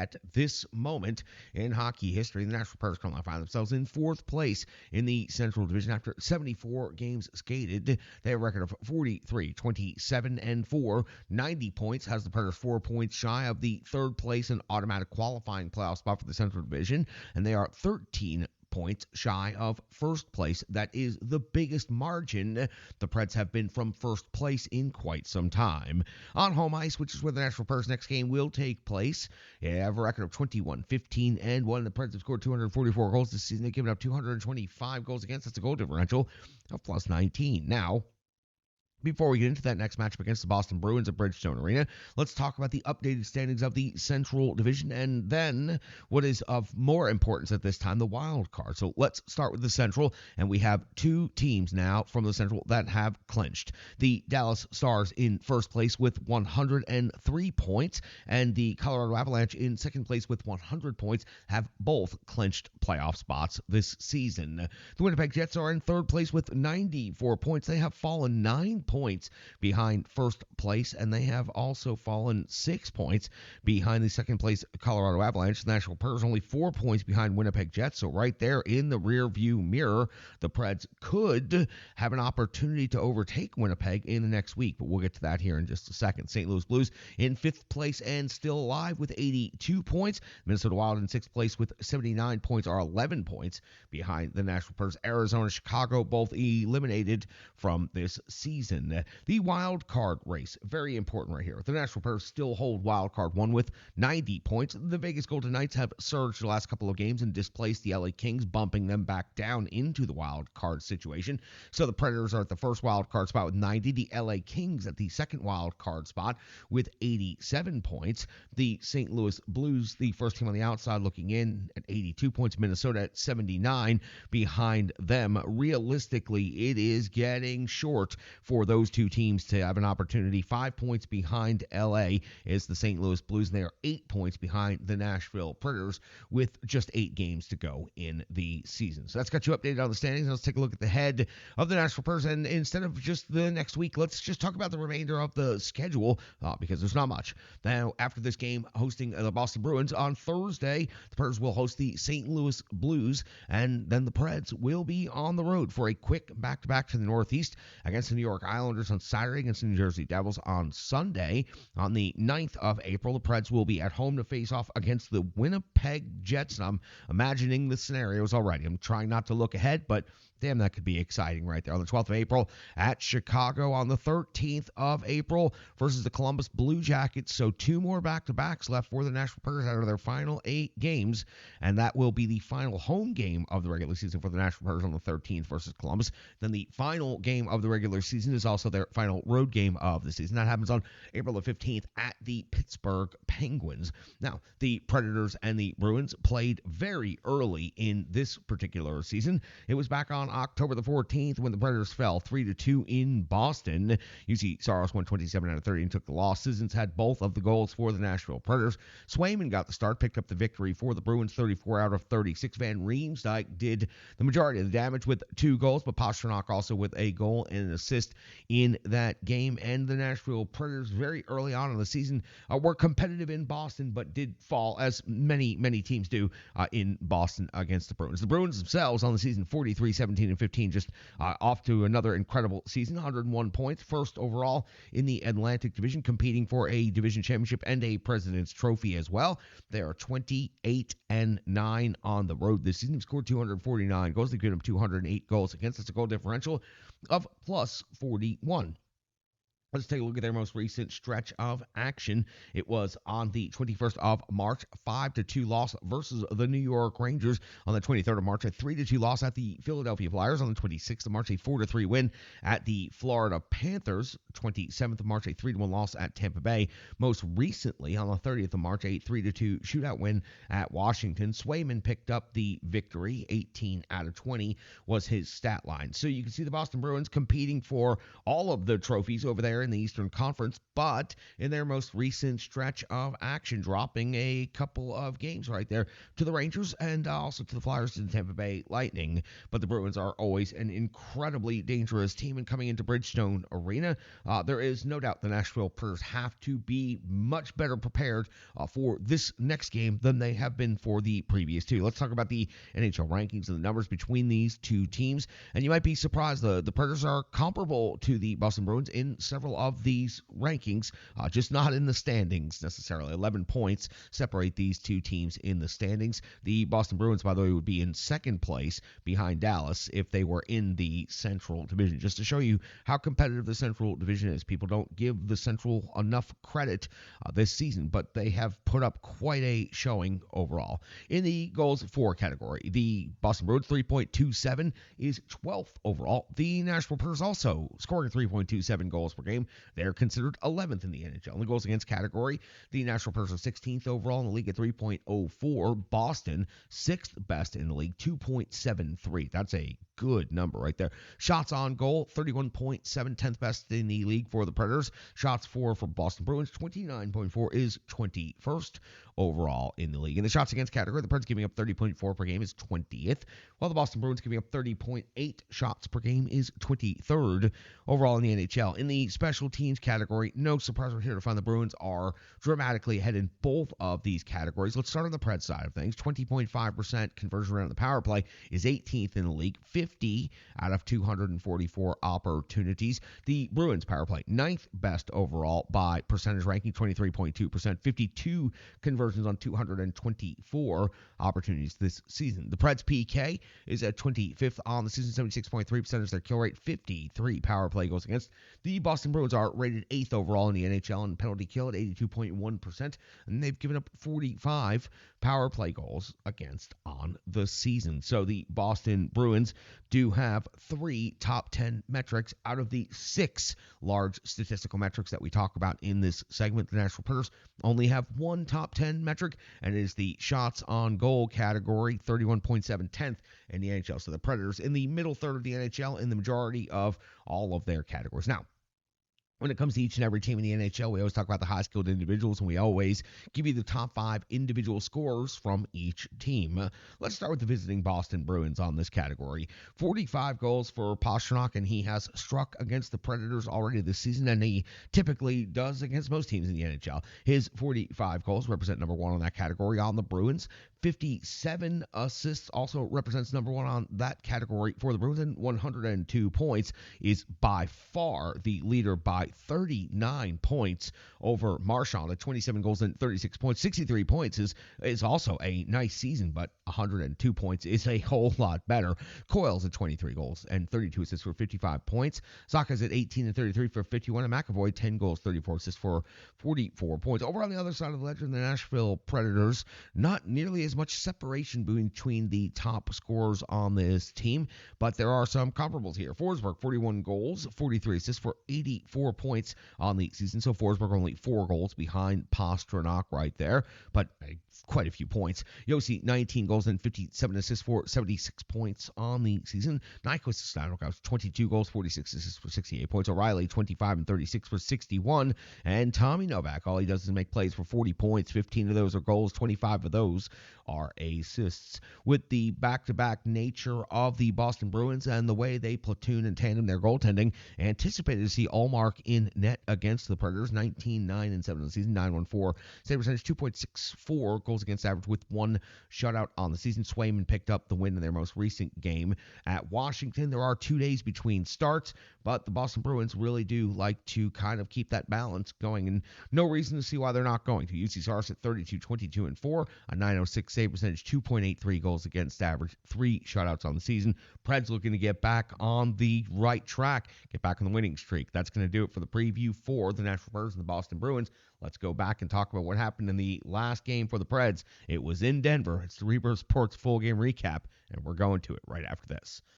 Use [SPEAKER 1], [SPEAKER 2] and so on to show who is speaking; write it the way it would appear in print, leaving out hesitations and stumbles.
[SPEAKER 1] At this moment in hockey history, the Nashville Predators currently find themselves in fourth place in the Central Division after 74 games skated. They have a record of 43, 27, and 4. 90 points has the Predators 4 points shy of the third place and automatic qualifying playoff spot for the Central Division, and they are 13 points shy of first place. That is the biggest margin the Preds have been from first place in quite some time. On home ice, which is where the Nashville Predators' next game will take place, they have a record of 21, 15, and 1. The Preds have scored 244 goals this season. They've given up 225 goals against. That's a goal differential of plus 19. Now, before we get into that next matchup against the Boston Bruins at Bridgestone Arena, let's talk about the updated standings of the Central Division and then what is of more importance at this time, the wild card. So let's start with the Central, and we have two teams now from the Central that have clinched. The Dallas Stars in first place with 103 points, and the Colorado Avalanche in second place with 100 points have both clinched playoff spots this season. The Winnipeg Jets are in third place with 94 points. They have fallen 9 points behind first place, and they have also fallen 6 points behind the second place Colorado Avalanche. The Nashville Predators only 4 points behind Winnipeg Jets, so right there in the rear view mirror, the Preds could have an opportunity to overtake Winnipeg in the next week, but we'll get to that here in just a second. St. Louis Blues in fifth place and still alive with 82 points. Minnesota Wild in sixth place with 79 points, are 11 points behind the Nashville Predators. Arizona, Chicago both eliminated from this season. The wild card race, very important right here. The Nashville Predators still hold wild card one with 90 points. The Vegas Golden Knights have surged the last couple of games and displaced the LA Kings, bumping them back down into the wild card situation. So the Predators are at the first wild card spot with 90. The LA Kings at the second wild card spot with 87 points. The St. Louis Blues, the first team on the outside looking in, at 82 points. Minnesota at 79 behind them. Realistically, it is getting short for those two teams to have an opportunity. 5 points behind LA is the St. Louis Blues, and they are 8 points behind the Nashville Predators with just 8 games to go in the season. So that's got you updated on the standings. Let's take a look at the head of the Nashville Predators, and instead of just the next week, let's just talk about the remainder of the schedule because there's not much. Now, after this game hosting the Boston Bruins on Thursday, the Predators will host the St. Louis Blues, and then the Preds will be on the road for a quick back-to-back to the Northeast against the New York Islanders on Saturday, against the New Jersey Devils on Sunday. On the 9th of April, the Preds will be at home to face off against the Winnipeg Jets. And I'm imagining the scenarios already. I'm trying not to look ahead, but damn, that could be exciting right there. On the 12th of April at Chicago. On the 13th of April versus the Columbus Blue Jackets. So 2 more back-to-backs left for the Nashville Predators out of their final 8 games. And that will be the final home game of the regular season for the Nashville Predators on the 13th versus Columbus. Then the final game of the regular season is also their final road game of the season. That happens on April the 15th at the Pittsburgh Penguins. Now, the Predators and the Bruins played very early in this particular season. It was back on October the 14th when the Predators fell 3-2 in Boston. UC Saros won 27 out of 30 and took the loss. Sissons had both of the goals for the Nashville Predators. Swayman got the start, picked up the victory for the Bruins, 34 out of 36. Van Riemsdyk did the majority of the damage with 2 goals, but Pastrnak also with a goal and an assist in that game. And the Nashville Predators very early on in the season were competitive in Boston, but did fall, as many teams do, in Boston against the Bruins. The Bruins themselves on the season 43, 17, and 15, just off to another incredible season. 101 points, first overall in the Atlantic Division, competing for a division championship and a President's Trophy as well. They are 28-9 on the road this season. They've scored 249 goals. They've given up 208 goals against. That's a goal differential of plus 41. Let's take a look at their most recent stretch of action. It was on the 21st of March, 5-2 loss versus the New York Rangers. On the 23rd of March, a 3-2 loss at the Philadelphia Flyers. On the 26th of March, a 4-3 win at the Florida Panthers. 27th of March, a 3-1 loss at Tampa Bay. Most recently, on the 30th of March, a 3-2 shootout win at Washington. Swayman picked up the victory. 18 out of 20 was his stat line. So you can see the Boston Bruins competing for all of the trophies over there there in the Eastern Conference, but in their most recent stretch of action, dropping a couple of games right there to the Rangers and also to the Flyers and Tampa Bay Lightning. But the Bruins are always an incredibly dangerous team, and coming into Bridgestone Arena, there is no doubt the Nashville Predators have to be much better prepared for this next game than they have been for the previous two. Let's talk about the NHL rankings and the numbers between these two teams, and you might be surprised the Predators are comparable to the Boston Bruins in several of these rankings, just not in the standings necessarily. 11 points separate these two teams in the standings. The Boston Bruins, by the way, would be in second place behind Dallas if they were in the Central Division. Just to show you how competitive the Central Division is. People don't give the Central enough credit this season, but they have put up quite a showing overall. In the goals for category, the Boston Bruins 3.27 is 12th overall. The Nashville Predators also scoring 3.27 goals per game. They're considered 11th in the NHL. In the goals against category, the Nashville Predators are 16th overall in the league at 3.04. Boston, 6th best in the league, 2.73. That's a good number right there. Shots on goal, 31.7, 10th best in the league for the Predators. Shots for Boston Bruins, 29.4 is 21st overall in the league. In the shots against category, the Preds giving up 30.4 per game is 20th, while the Boston Bruins giving up 30.8 shots per game is 23rd overall in the NHL. In the special teams category, no surprise we're here to find the Bruins are dramatically ahead in both of these categories. Let's start on the Preds side of things. 20.5% conversion rate on the power play is 18th in the league, 50 out of 244 opportunities. The Bruins power play, 9th best overall by percentage ranking, 23.2%, 52 conversions on 224 opportunities this season. The Preds PK is at 25th on the season, 76.3% is their kill rate, 53 power play goals against. The Boston Bruins are rated 8th overall in the NHL in penalty kill at 82.1%, and they've given up 45 power play goals against on the season. So the Boston Bruins do have 3 top 10 metrics out of the 6 large statistical metrics that we talk about in this segment. The Nashville Predators only have 1 top 10 metric, and it is the shots on goal category, 31.7, 10th in the NHL. So the Predators in the middle third of the NHL in the majority of all of their categories. Now, when it comes to each and every team in the NHL, we always talk about the high-skilled individuals, and we always give you the top 5 individual scorers from each team. Let's start with the visiting Boston Bruins on this category. 45 goals for Pastrnak, and he has struck against the Predators already this season, and he typically does against most teams in the NHL. His 45 goals represent number 1 on that category on the Bruins. 57 assists also represents number 1 on that category for the Bruins, and 102 points is by far the leader by 39 points over Marchand at 27 goals and 36 points. 63 points is also a nice season, but 102 points is a whole lot better. Coyle's at 23 goals and 32 assists for 55 points. Zacha's at 18 and 33 for 51, and McAvoy 10 goals, 34 assists for 44 points. Over on the other side of the ledger, the Nashville Predators, not nearly as much separation between the top scorers on this team, but there are some comparables here. Forsberg, 41 goals, 43 assists for 84 points on the season. So Forsberg only 4 goals behind Pastrnak right there, but quite a few points. Josi, 19 goals and 57 assists for 76 points on the season. Nyquist, 22 goals, 46 assists for 68 points. O'Reilly, 25 and 36 for 61. And Tommy Novak, all he does is make plays for 40 points. 15 of those are goals, 25 of those are assists. With the back-to-back nature of the Boston Bruins and the way they platoon and tandem their goaltending, anticipated to see Ullmark in net against the Predators. 19, 9, and 7 on the season. 9.14 save percentage, 2.64 goals against average with 1 shutout on the season. Swayman picked up the win in their most recent game at Washington. There are 2 days between starts, but the Boston Bruins really do like to kind of keep that balance going, and no reason to see why they're not going to. UC Saros at 32, 22, and 4, a 906 save percentage, 2.83 goals against average, 3 shutouts on the season. Preds looking to get back on the right track, get back on the winning streak. That's going to do it for the preview for the Nashville Predators and the Boston Bruins. Let's go back and talk about what happened in the last game for the Preds. It was in Denver. It's the Reaper Sports full game recap, and we're going to it right after this.